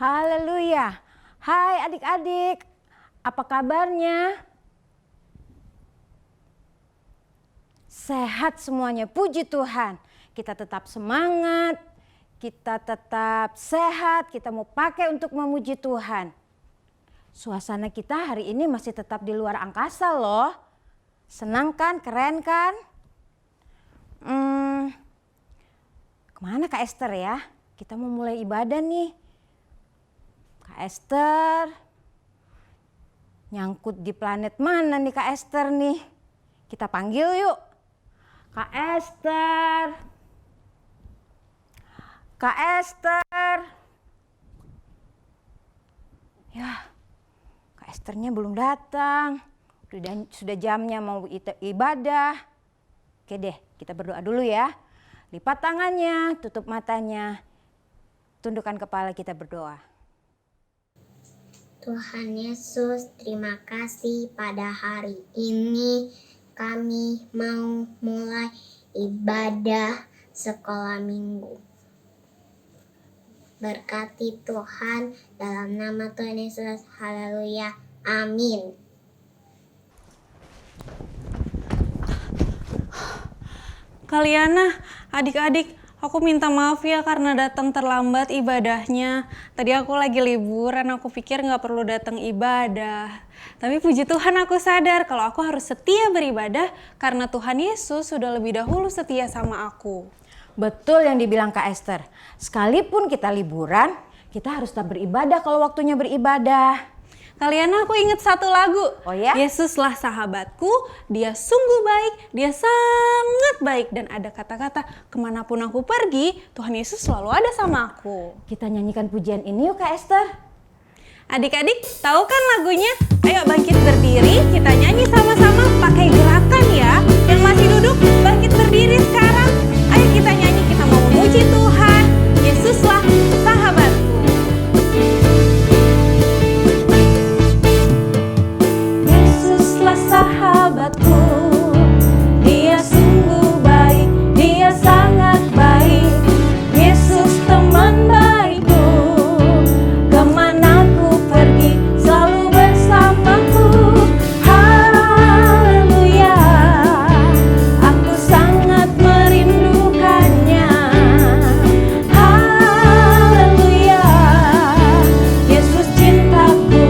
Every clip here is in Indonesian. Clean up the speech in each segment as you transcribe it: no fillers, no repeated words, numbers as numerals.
Haleluya. Hai adik-adik, apa kabarnya? Sehat semuanya, puji Tuhan. Kita tetap semangat, kita tetap sehat, kita mau pakai untuk memuji Tuhan. Suasana kita hari ini masih tetap di luar angkasa loh. Senang kan, keren kan? Kemana Kak Esther ya? Kita mau mulai ibadah nih. Kak Esther, nyangkut di planet mana nih Kak Esther nih? Kita panggil yuk. Kak Esther. Kak Esther. Ya, Kak Esthernya belum datang. Sudah jamnya mau ibadah. Oke deh, kita berdoa dulu ya. Lipat tangannya, tutup matanya. Tundukkan kepala, kita berdoa. Tuhan Yesus, terima kasih pada hari ini kami mau mulai ibadah sekolah minggu. Berkati Tuhan dalam nama Tuhan Yesus. Haleluya. Amin. Kaliana, adik-adik, aku minta maaf ya karena datang terlambat ibadahnya. Tadi aku lagi liburan, aku pikir nggak perlu datang ibadah. Tapi puji Tuhan aku sadar kalau aku harus setia beribadah karena Tuhan Yesus sudah lebih dahulu setia sama aku. Betul yang dibilang Kak Esther. Sekalipun kita liburan, kita harus tetap beribadah kalau waktunya beribadah. Kaliana, aku ingat satu lagu. Oh ya? Yesuslah sahabatku, dia sungguh baik, dia sangat baik. Dan ada kata-kata, kemanapun aku pergi, Tuhan Yesus selalu ada sama aku. Kita nyanyikan pujian ini yuk Kak Esther. Adik-adik, tahu kan lagunya? Ayo bangkit berdiri, kita nyanyi sama-sama pakai gerakan ya. Yang masih duduk, bangkit berdiri sekarang. Ayo kita nyanyi, kita mau memuji Tuhan. Yesuslah sahabatku. Yesuslah sahabatku, dia sungguh baik, dia sangat baik. Yesus teman baikku, kemana ku pergi selalu bersamaku. Haleluya, aku sangat merindukannya. Haleluya, Yesus cintaku,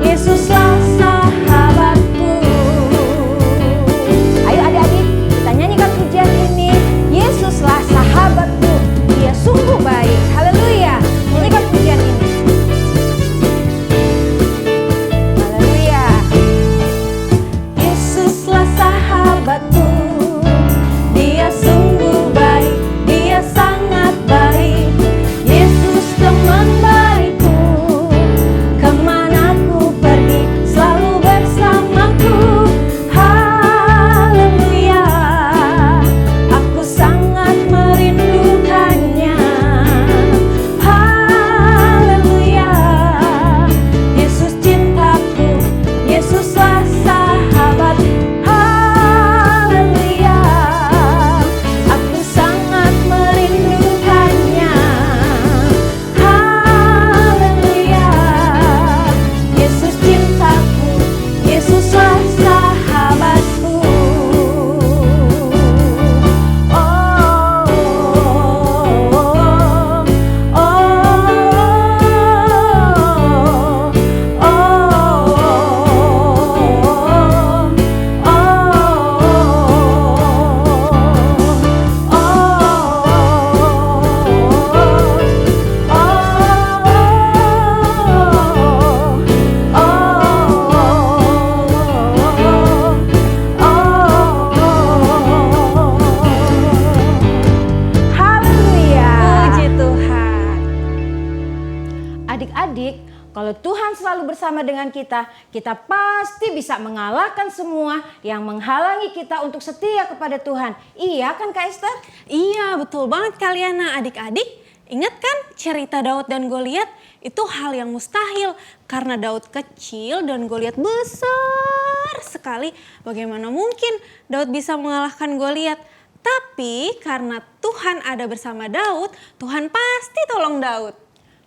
Yesuslah sahabatku. Ayo adik-adik, kita nyanyikan pujian ini. Yesuslah sahabatku, dia sungguh baik. Haleluya, nyanyikan pujian ini. Haleluya. Yesuslah sahabatku, dia sungguh baik, dia sangat baik. Yesus teman baikku, kemana ku pergi selalu bersamaku. Haleluya, aku sangat merindukannya. Haleluya, Yesus cintaku, Yesuslah sahabat. Haleluya, aku sangat merindukannya. Haleluya, Yesus cintaku, Yesuslah sahabatku. Oh, Haleluya. Puji Tuhan. Adik-adik, kalau Tuhan selalu bersama dengan kita, kita pasti bisa mengalahkan semua yang menghalangi kita untuk setia kepada Tuhan. Iya kan Kak Esther? Iya, betul banget Kaliana. Adik-adik, ingat kan cerita Daud dan Goliat? Itu hal yang mustahil karena Daud kecil dan Goliat besar sekali. Bagaimana mungkin Daud bisa mengalahkan Goliat? Tapi karena Tuhan ada bersama Daud, Tuhan pasti tolong Daud.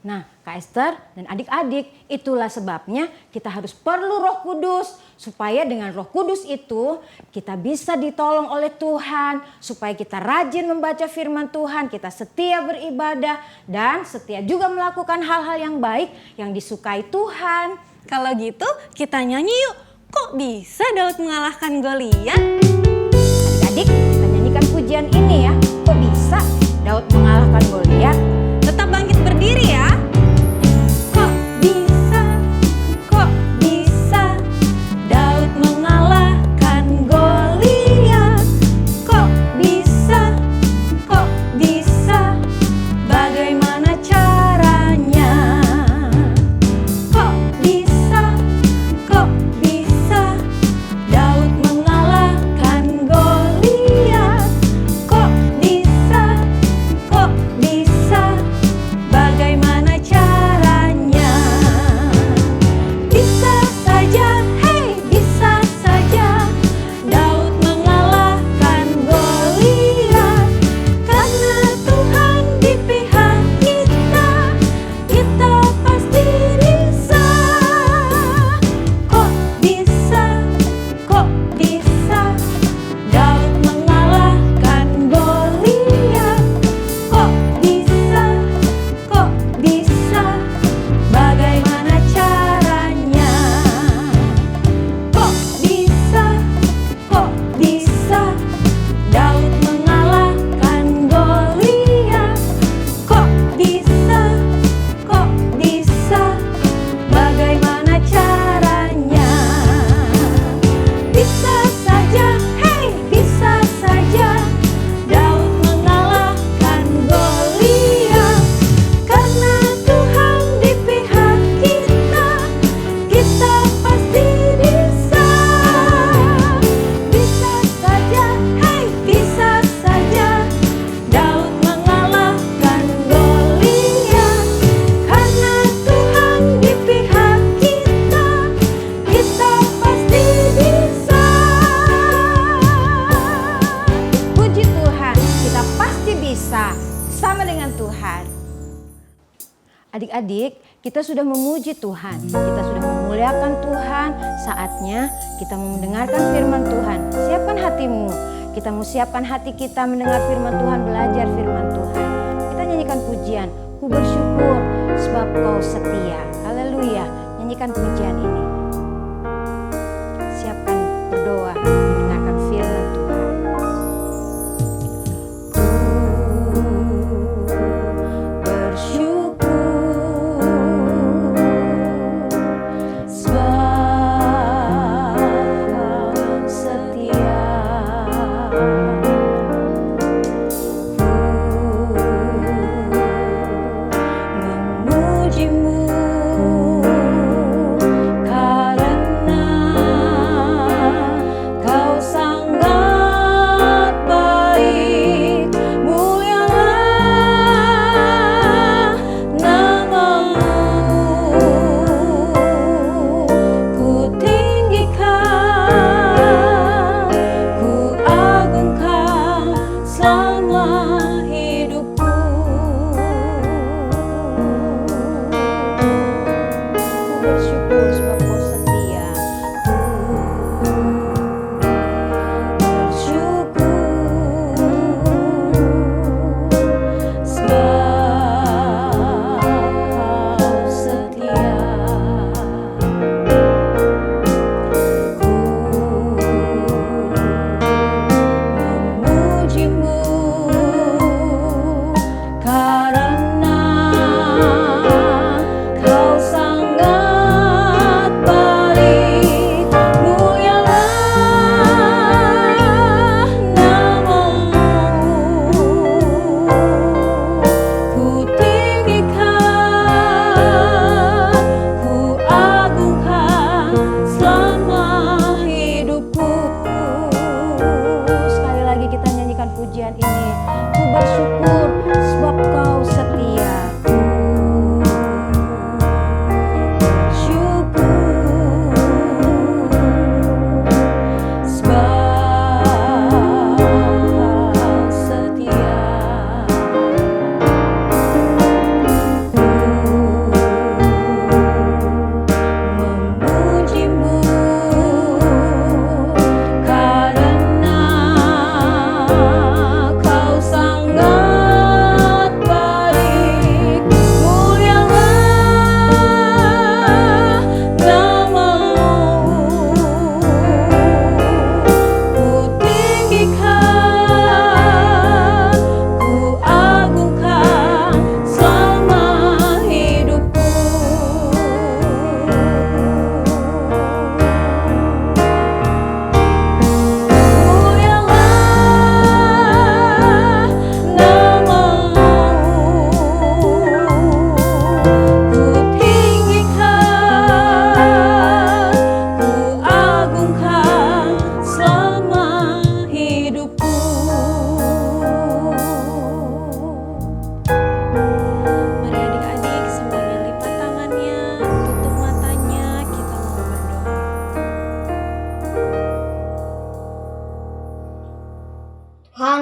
Nah, Kak Esther dan adik-adik, itulah sebabnya kita harus perlu Roh Kudus. Supaya dengan Roh Kudus itu kita bisa ditolong oleh Tuhan. Supaya kita rajin membaca firman Tuhan, kita setia beribadah. Dan setia juga melakukan hal-hal yang baik yang disukai Tuhan. Kalau gitu kita nyanyi yuk. Kok bisa Daud mengalahkan Goliat? Adik-adik, kita nyanyikan pujian ini ya. Kok bisa Daud mengalahkan Goliat? Tetap bangkit berdiri ya. Kok bisa Daud mengalahkan Goliat? Kok bisa, bagaimana caranya? Kok bisa Daud mengalahkan Goliat? Kok bisa, bagaimana caranya? Bisa saja, hei bisa saja Daud mengalahkan Goliat. Karena Tuhan di pihak kita, kita pasti bisa. Kok bisa Daud mengalahkan Goliat? Kok bisa, bagaimana caranya? Kok bisa Daud mengalahkan Goliat? Kok bisa, bagaimana caranya? Bisa saja, hei bisa saja Daud mengalahkan Goliat. Karena Tuhan di pihak kita, kita pasti bisa. Bisa saja, hei bisa saja Daud mengalahkan Goliat. Karena Tuhan di pihak kita, kita pasti bisa. Puji Tuhan, kita pasti bisa sama dengan Tuhan. Adik-adik, kita sudah memuji Tuhan, kita sudah memuliakan Tuhan. Saatnya kita mau mendengarkan firman Tuhan. Siapkan hatimu, kita mau siapkan hati kita mendengar firman Tuhan, belajar firman Tuhan. Kita nyanyikan pujian, ku bersyukur sebab kau setia. Haleluya, nyanyikan pujian ini. Siapkan berdoa, mendengarkan firman Tuhan. Memujimu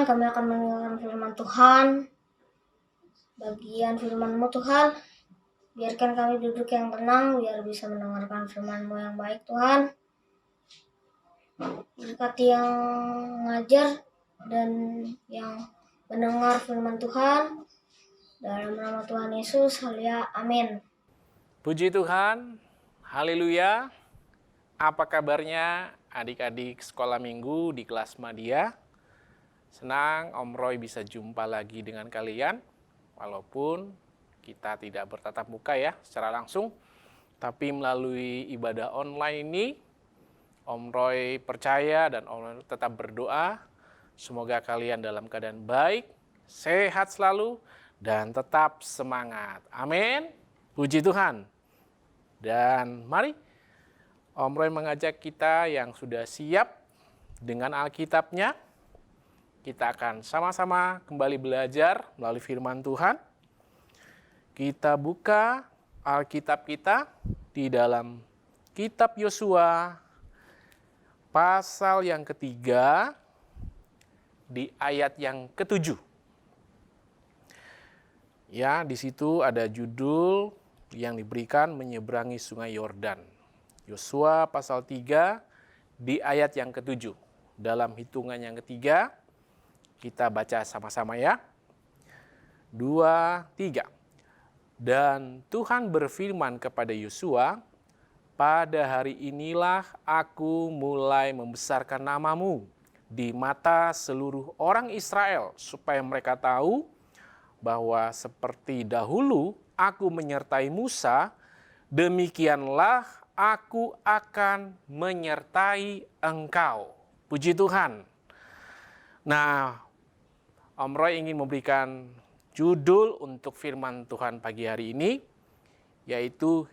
kami akan mendengarkan firman Tuhan. Bagian firman-Mu Tuhan, biarkan kami duduk yang tenang, biar bisa mendengarkan firman-Mu yang baik Tuhan. Berkati yang ngajar dan yang mendengar firman Tuhan. Dalam nama Tuhan Yesus, haleluya, amin. Puji Tuhan, haleluya. Apa kabarnya adik-adik sekolah minggu di kelas Madia? Senang Om Roy bisa jumpa lagi dengan kalian, walaupun kita tidak bertatap muka ya secara langsung, tapi melalui ibadah online ini, Om Roy percaya dan Om Roy tetap berdoa, semoga kalian dalam keadaan baik, sehat selalu, dan tetap semangat. Amin. Puji Tuhan. Dan mari Om Roy mengajak kita yang sudah siap dengan Alkitabnya. Kita akan sama-sama kembali belajar melalui firman Tuhan. Kita buka Alkitab kita di dalam kitab Yosua pasal yang ketiga di ayat yang ke-7. Ya, di situ ada judul yang diberikan menyeberangi sungai Yordan. Yosua pasal 3 di ayat yang ke-7. Dalam hitungan yang ketiga, kita baca sama-sama ya. 2, 3. Dan Tuhan berfirman kepada Yosua, pada hari inilah aku mulai membesarkan namamu di mata seluruh orang Israel, supaya mereka tahu bahwa seperti dahulu aku menyertai Musa, demikianlah aku akan menyertai engkau. Puji Tuhan. Nah, Om Roy ingin memberikan judul untuk firman Tuhan pagi hari ini, yaitu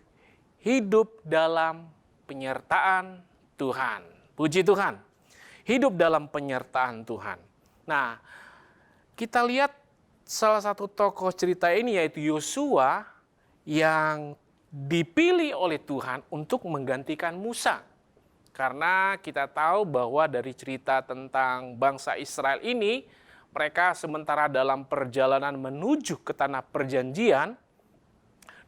hidup dalam penyertaan Tuhan. Puji Tuhan. Hidup dalam penyertaan Tuhan. Nah, kita lihat salah satu tokoh cerita ini yaitu Yosua yang dipilih oleh Tuhan untuk menggantikan Musa. Karena kita tahu bahwa dari cerita tentang bangsa Israel ini, mereka sementara dalam perjalanan menuju ke tanah perjanjian,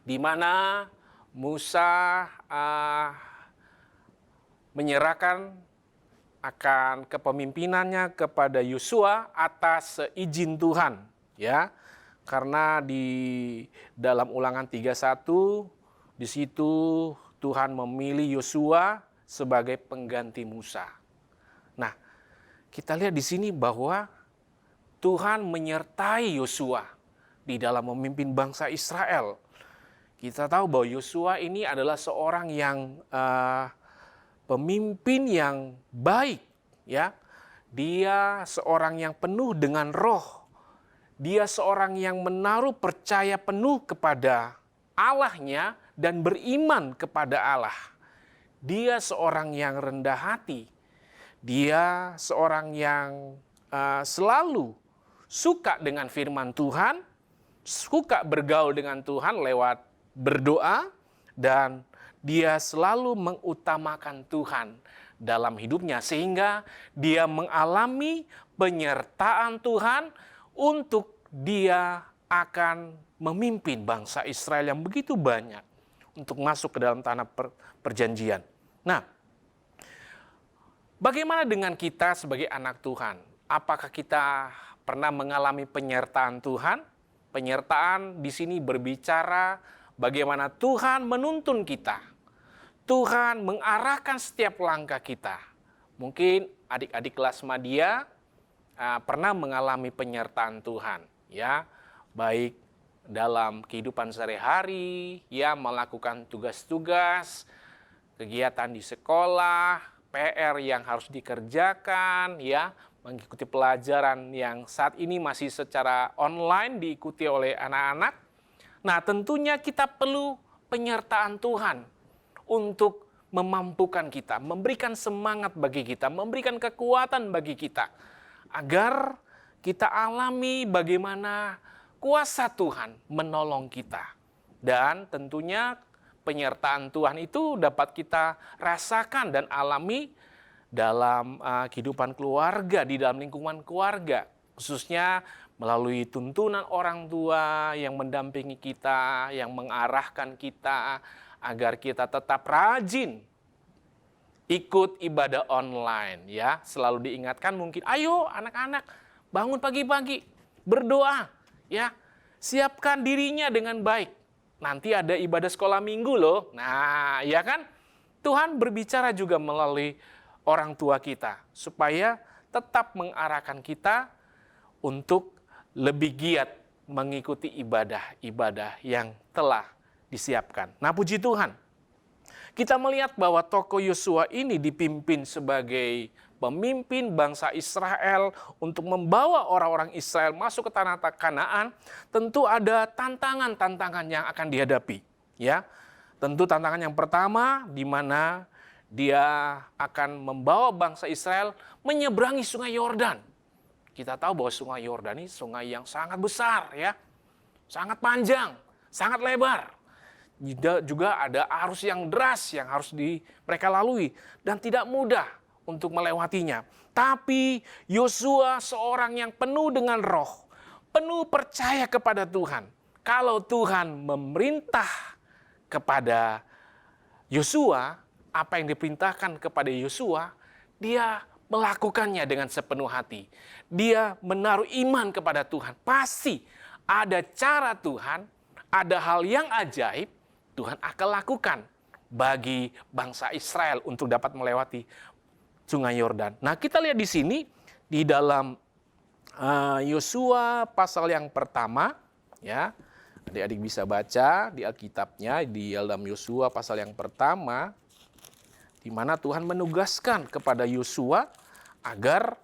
di mana Musa menyerahkan akan kepemimpinannya kepada Yosua atas seizin Tuhan, ya. Karena di dalam Ulangan 31 di situ Tuhan memilih Yosua sebagai pengganti Musa. Nah, kita lihat di sini bahwa Tuhan menyertai Yosua di dalam memimpin bangsa Israel. Kita tahu bahwa Yosua ini adalah seorang yang pemimpin yang baik, ya. Dia seorang yang penuh dengan roh. Dia seorang yang menaruh percaya penuh kepada Allahnya dan beriman kepada Allah. Dia seorang yang rendah hati. Dia seorang yang selalu suka dengan firman Tuhan, suka bergaul dengan Tuhan lewat berdoa, dan dia selalu mengutamakan Tuhan dalam hidupnya, sehingga dia mengalami penyertaan Tuhan untuk dia akan memimpin bangsa Israel yang begitu banyak untuk masuk ke dalam tanah perjanjian. Nah, bagaimana dengan kita sebagai anak Tuhan? Apakah kita pernah mengalami penyertaan Tuhan? Penyertaan di sini berbicara bagaimana Tuhan menuntun kita. Tuhan mengarahkan setiap langkah kita. Mungkin adik-adik kelas Madia pernah mengalami penyertaan Tuhan, ya, baik dalam kehidupan sehari-hari, ya, melakukan tugas-tugas, kegiatan di sekolah, PR yang harus dikerjakan, ya, mengikuti pelajaran yang saat ini masih secara online diikuti oleh anak-anak. Nah, tentunya kita perlu penyertaan Tuhan untuk memampukan kita, memberikan semangat bagi kita, memberikan kekuatan bagi kita, agar kita alami bagaimana kuasa Tuhan menolong kita. Dan tentunya penyertaan Tuhan itu dapat kita rasakan dan alami dalam kehidupan keluarga, di dalam lingkungan keluarga. Khususnya melalui tuntunan orang tua yang mendampingi kita, yang mengarahkan kita agar kita tetap rajin ikut ibadah online ya. Selalu diingatkan mungkin, ayo anak-anak bangun pagi-pagi, berdoa ya. Siapkan dirinya dengan baik. Nanti ada ibadah sekolah minggu loh. Nah, ya kan? Tuhan berbicara juga melalui orang tua kita supaya tetap mengarahkan kita untuk lebih giat mengikuti ibadah-ibadah yang telah disiapkan. Nah, puji Tuhan, kita melihat bahwa tokoh Yosua ini dipimpin sebagai pemimpin bangsa Israel untuk membawa orang-orang Israel masuk ke tanah Kanaan. Tentu ada tantangan-tantangan yang akan dihadapi. Ya, tentu tantangan yang pertama di mana dia akan membawa bangsa Israel menyeberangi Sungai Yordan. Kita tahu bahwa Sungai Yordan ini sungai yang sangat besar ya, sangat panjang, sangat lebar. Juga ada arus yang deras yang harus mereka lalui dan tidak mudah untuk melewatinya. Tapi Yosua seorang yang penuh dengan roh, penuh percaya kepada Tuhan. Kalau Tuhan memerintah kepada Yosua, apa yang diperintahkan kepada Yosua, dia melakukannya dengan sepenuh hati. Dia menaruh iman kepada Tuhan. Pasti ada cara Tuhan, ada hal yang ajaib Tuhan akan lakukan bagi bangsa Israel untuk dapat melewati Sungai Yordan. Nah, kita lihat di sini di dalam Yosua pasal yang pertama, ya. Adik-adik bisa baca di Alkitabnya di dalam Yosua pasal yang pertama, di mana Tuhan menugaskan kepada Yosua agar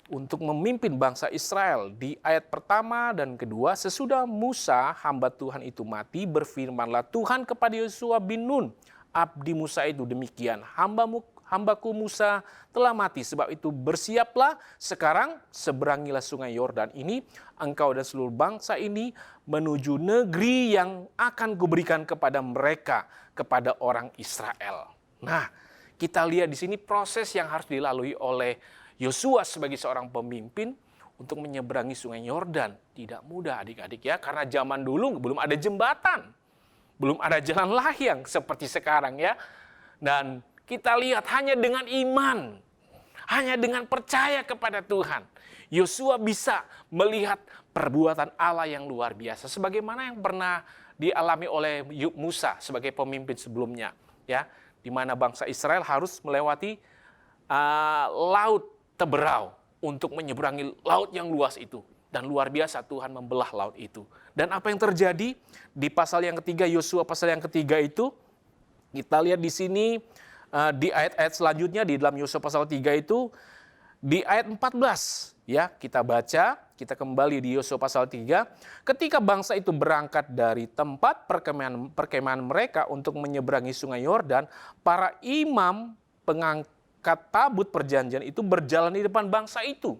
untuk memimpin bangsa Israel. Di ayat pertama dan kedua, sesudah Musa hamba Tuhan itu mati, berfirmanlah Tuhan kepada Yosua bin Nun, abdi Musa itu, demikian, hambaku Musa telah mati, sebab itu bersiaplah sekarang, seberangilah Sungai Yordan ini, engkau dan seluruh bangsa ini menuju negeri yang akan kuberikan kepada mereka, kepada orang Israel. Nah, kita lihat di sini proses yang harus dilalui oleh Yosua sebagai seorang pemimpin untuk menyeberangi Sungai Yordan. Tidak mudah adik-adik ya, karena zaman dulu belum ada jembatan, belum ada jalan layang seperti sekarang ya. Dan kita lihat hanya dengan iman, hanya dengan percaya kepada Tuhan, Yosua bisa melihat perbuatan Allah yang luar biasa, sebagaimana yang pernah dialami oleh Musa sebagai pemimpin sebelumnya ya. Di mana bangsa Israel harus melewati laut Teberau untuk menyeberangi laut yang luas itu. Dan luar biasa Tuhan membelah laut itu. Dan apa yang terjadi di pasal yang ketiga, Yosua pasal yang ketiga itu, kita lihat di sini di ayat-ayat selanjutnya di dalam Yosua pasal 3 itu, di ayat 14, ya kita baca, kita kembali di Yosua pasal 3, ketika bangsa itu berangkat dari tempat perkemahan mereka untuk menyeberangi Sungai Yordan, para imam pengangkat tabut perjanjian itu berjalan di depan bangsa itu.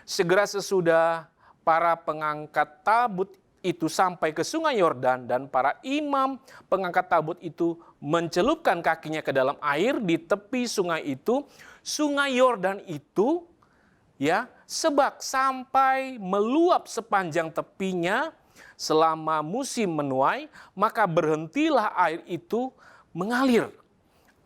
Segera sesudah para pengangkat tabut itu sampai ke Sungai Yordan dan para imam pengangkat tabut itu mencelupkan kakinya ke dalam air di tepi sungai itu, Sungai Yordan itu ya sebak sampai meluap sepanjang tepinya selama musim menuai, maka berhentilah air itu mengalir.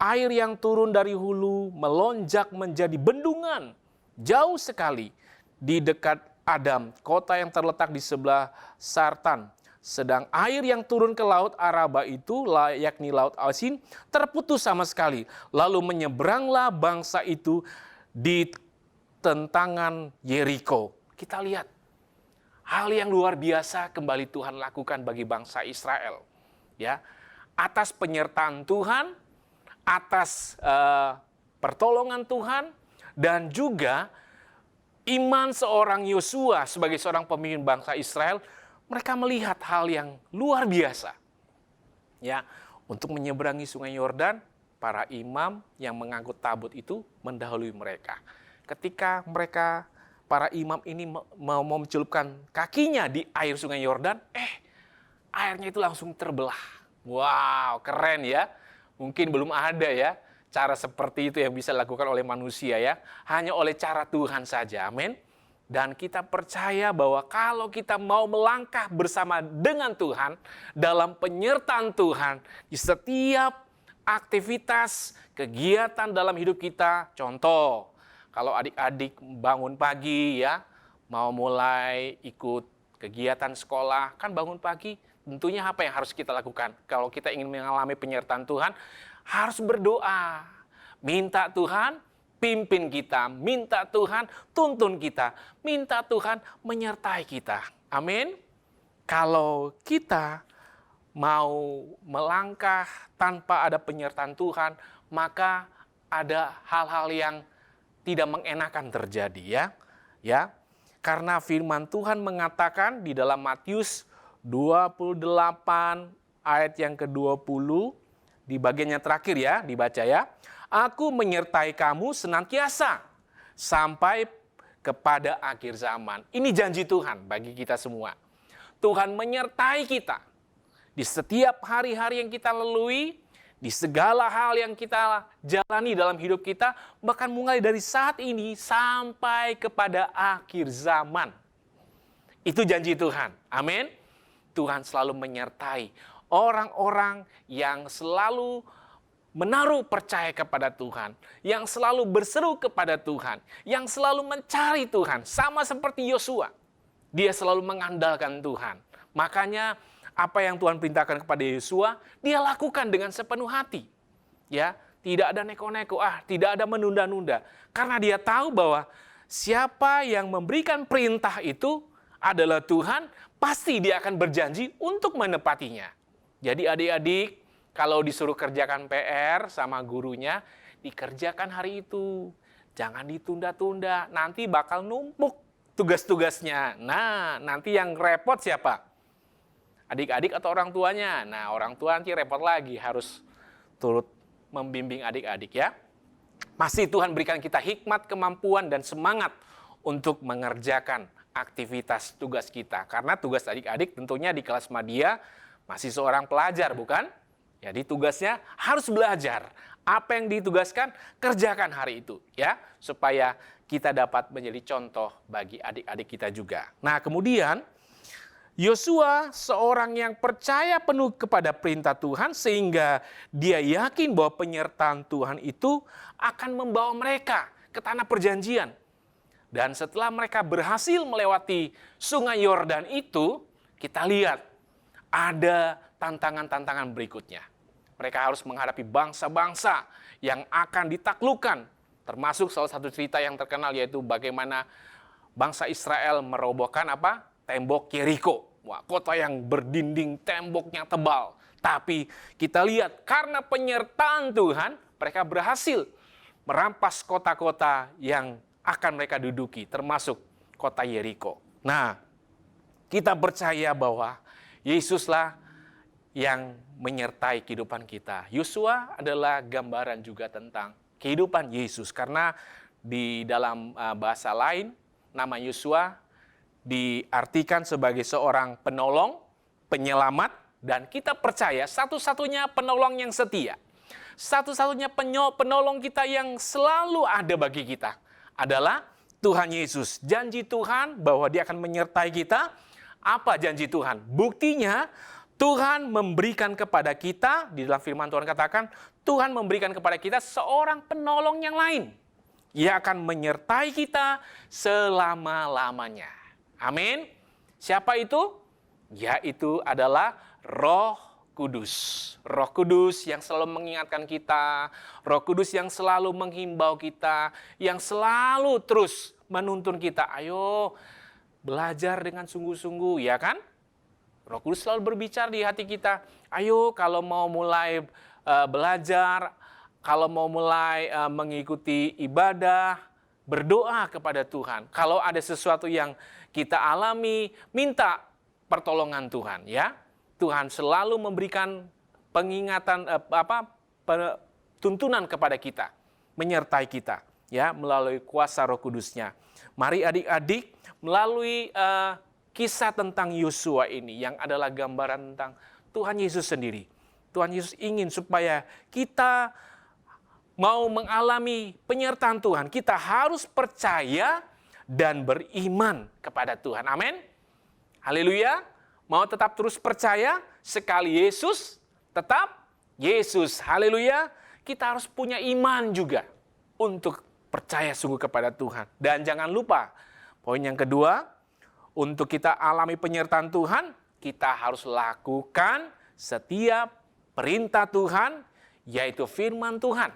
Air yang turun dari hulu melonjak menjadi bendungan jauh sekali di dekat Adam, kota yang terletak di sebelah Sartan. Sedang air yang turun ke laut Araba itu, yakni laut Asin, terputus sama sekali. Lalu menyeberanglah bangsa itu di tentangan Yeriko. Kita lihat hal yang luar biasa kembali Tuhan lakukan bagi bangsa Israel. Ya, atas penyertaan Tuhan, atas pertolongan Tuhan, dan juga iman seorang Yosua sebagai seorang pemimpin bangsa Israel, mereka melihat hal yang luar biasa. Ya, untuk menyeberangi Sungai Yordan, para imam yang mengangkut tabut itu mendahului mereka. Ketika mereka, para imam ini mau mencelupkan kakinya di air Sungai Yordan, airnya itu langsung terbelah. Wow, keren ya. Mungkin belum ada ya cara seperti itu yang bisa dilakukan oleh manusia ya. Hanya oleh cara Tuhan saja, amin. Dan kita percaya bahwa kalau kita mau melangkah bersama dengan Tuhan, dalam penyertaan Tuhan, di setiap aktivitas, kegiatan dalam hidup kita, contoh, kalau adik-adik bangun pagi ya, mau mulai ikut kegiatan sekolah, kan bangun pagi, tentunya apa yang harus kita lakukan? Kalau kita ingin mengalami penyertaan Tuhan, harus berdoa. Minta Tuhan pimpin kita, minta Tuhan tuntun kita, minta Tuhan menyertai kita. Amin. Kalau kita mau melangkah tanpa ada penyertaan Tuhan, maka ada hal-hal yang tidak mengenakan terjadi ya. Karena firman Tuhan mengatakan di dalam Matius 28 ayat yang ke-20 di bagian yang terakhir ya, dibaca ya. Aku menyertai kamu senantiasa sampai kepada akhir zaman. Ini janji Tuhan bagi kita semua. Tuhan menyertai kita di setiap hari-hari yang kita lalui, di segala hal yang kita jalani dalam hidup kita, bahkan mulai dari saat ini sampai kepada akhir zaman. Itu janji Tuhan. Amin. Tuhan selalu menyertai orang-orang yang selalu menaruh percaya kepada Tuhan, yang selalu berseru kepada Tuhan, yang selalu mencari Tuhan, sama seperti Yosua. Dia selalu mengandalkan Tuhan. Makanya apa yang Tuhan perintahkan kepada Yosua, dia lakukan dengan sepenuh hati. Ya, tidak ada neko-neko, tidak ada menunda-nunda. Karena dia tahu bahwa siapa yang memberikan perintah itu adalah Tuhan, pasti dia akan berjanji untuk menepatinya. Jadi adik-adik, kalau disuruh kerjakan PR sama gurunya, dikerjakan hari itu. Jangan ditunda-tunda, nanti bakal numpuk tugas-tugasnya. Nah, nanti yang repot siapa? Adik-adik atau orang tuanya? Nah, orang tua nanti repot lagi, harus turut membimbing adik-adik ya. Masih Tuhan berikan kita hikmat, kemampuan, dan semangat untuk mengerjakan aktivitas tugas kita. Karena tugas adik-adik tentunya di kelas madya masih seorang pelajar, bukan? Jadi tugasnya harus belajar. Apa yang ditugaskan, kerjakan hari itu ya, supaya kita dapat menjadi contoh bagi adik-adik kita juga. Nah, kemudian Yosua seorang yang percaya penuh kepada perintah Tuhan sehingga dia yakin bahwa penyertaan Tuhan itu akan membawa mereka ke tanah perjanjian. Dan setelah mereka berhasil melewati sungai Yordan itu, kita lihat ada tantangan-tantangan berikutnya. Mereka harus menghadapi bangsa-bangsa yang akan ditaklukkan. Termasuk salah satu cerita yang terkenal yaitu bagaimana bangsa Israel merobohkan tembok Yeriko. Wah, kota yang berdinding, temboknya tebal. Tapi kita lihat karena penyertaan Tuhan, mereka berhasil merampas kota-kota yang akan mereka duduki, termasuk kota Yeriko. Nah, kita percaya bahwa Yesuslah yang menyertai kehidupan kita. Yosua adalah gambaran juga tentang kehidupan Yesus. Karena di dalam bahasa lain, nama Yosua diartikan sebagai seorang penolong, penyelamat, dan kita percaya satu-satunya penolong yang setia. Satu-satunya penolong kita yang selalu ada bagi kita adalah Tuhan Yesus. Janji Tuhan bahwa Dia akan menyertai kita. Apa janji Tuhan? Buktinya, Tuhan memberikan kepada kita, di dalam firman Tuhan katakan, Tuhan memberikan kepada kita seorang penolong yang lain. Ia akan menyertai kita selama-lamanya. Amin. Siapa itu? Yaitu adalah Roh Kudus. Roh Kudus yang selalu mengingatkan kita, Roh Kudus yang selalu menghimbau kita, yang selalu terus menuntun kita. Ayo belajar dengan sungguh-sungguh, ya kan? Roh Kudus selalu berbicara di hati kita. Ayo kalau mau mulai belajar, kalau mau mulai mengikuti ibadah, berdoa kepada Tuhan. Kalau ada sesuatu yang kita alami, minta pertolongan Tuhan, ya. Tuhan selalu memberikan pengingatan tuntunan kepada kita, menyertai kita, ya, melalui kuasa Roh Kudus-Nya. Mari adik-adik melalui kisah tentang Yosua ini yang adalah gambaran tentang Tuhan Yesus sendiri. Tuhan Yesus ingin supaya kita mau mengalami penyertaan Tuhan. Kita harus percaya dan beriman kepada Tuhan. Amin. Haleluya. Mau tetap terus percaya sekali Yesus, tetap Yesus. Haleluya. Kita harus punya iman juga untuk percaya sungguh kepada Tuhan. Dan jangan lupa, poin yang kedua, untuk kita alami penyertaan Tuhan, kita harus lakukan setiap perintah Tuhan, yaitu firman Tuhan.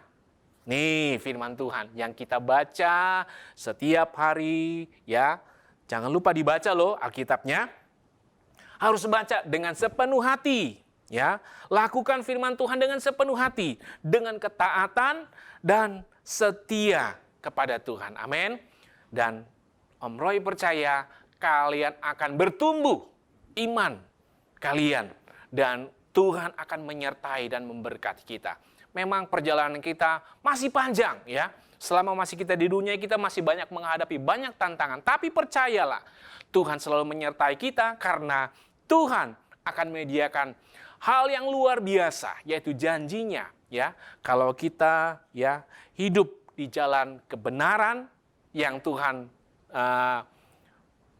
Nih firman Tuhan yang kita baca setiap hari, ya. Jangan lupa dibaca loh Alkitabnya. Harus baca dengan sepenuh hati, ya. Lakukan firman Tuhan dengan sepenuh hati, dengan ketaatan dan setia kepada Tuhan. Amin. Dan Om Roy percaya kalian akan bertumbuh iman kalian dan Tuhan akan menyertai dan memberkati kita. Memang perjalanan kita masih panjang, ya. Selama masih kita di dunia, kita masih banyak menghadapi banyak tantangan. Tapi percayalah, Tuhan selalu menyertai kita karena Tuhan akan menyediakan hal yang luar biasa, yaitu janjinya, ya. Kalau kita, ya, hidup di jalan kebenaran yang Tuhan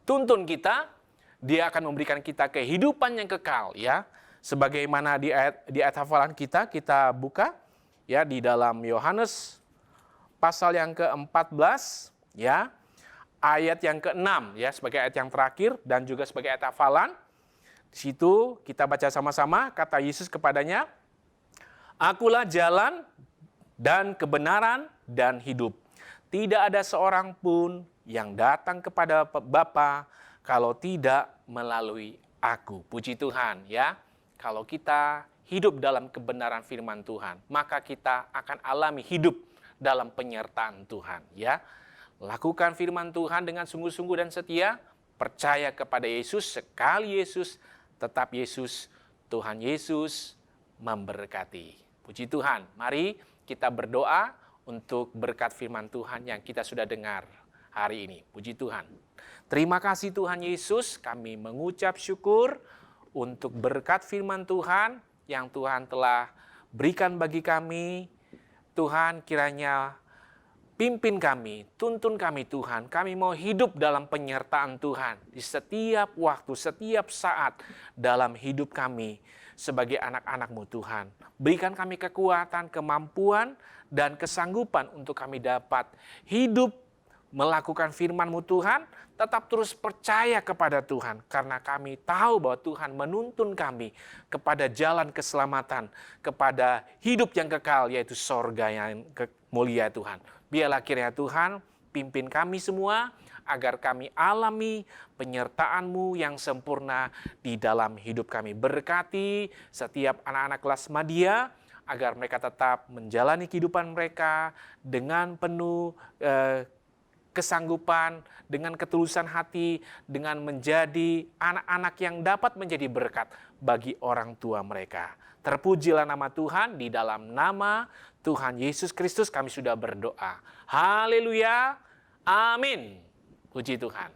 tuntun kita, Dia akan memberikan kita kehidupan yang kekal, ya. Sebagaimana di ayat hafalan kita buka, ya, di dalam Yohanes pasal yang ke-14, ya, ayat yang ke-6, ya, sebagai ayat yang terakhir dan juga sebagai ayat hafalan. Di situ kita baca sama-sama, kata Yesus kepadanya, "Akulah jalan dan kebenaran dan hidup. Tidak ada seorang pun yang datang kepada Bapa kalau tidak melalui aku." Puji Tuhan, ya. Kalau kita hidup dalam kebenaran firman Tuhan, maka kita akan alami hidup dalam penyertaan Tuhan, ya. Lakukan firman Tuhan dengan sungguh-sungguh dan setia, percaya kepada Yesus, sekali Yesus, tetap Yesus, Tuhan Yesus memberkati. Puji Tuhan, mari kita berdoa untuk berkat firman Tuhan yang kita sudah dengar hari ini. Puji Tuhan. Terima kasih Tuhan Yesus, kami mengucap syukur untuk berkat firman Tuhan yang Tuhan telah berikan bagi kami. Tuhan, kiranya pimpin kami, tuntun kami Tuhan. Kami mau hidup dalam penyertaan Tuhan di setiap waktu, setiap saat dalam hidup kami sebagai anak-anak-Mu Tuhan. Berikan kami kekuatan, kemampuan, dan kesanggupan untuk kami dapat hidup melakukan firman-Mu Tuhan, tetap terus percaya kepada Tuhan. Karena kami tahu bahwa Tuhan menuntun kami kepada jalan keselamatan, kepada hidup yang kekal, yaitu sorga yang mulia Tuhan. Biarlah kiranya Tuhan pimpin kami semua agar kami alami penyertaan-Mu yang sempurna di dalam hidup kami. Berkati setiap anak-anak kelas Madya agar mereka tetap menjalani kehidupan mereka dengan penuh kesanggupan, dengan ketulusan hati, dengan menjadi anak-anak yang dapat menjadi berkat bagi orang tua mereka. Terpujilah nama Tuhan, di dalam nama Tuhan Yesus Kristus kami sudah berdoa. Haleluya, amin. Puji Tuhan.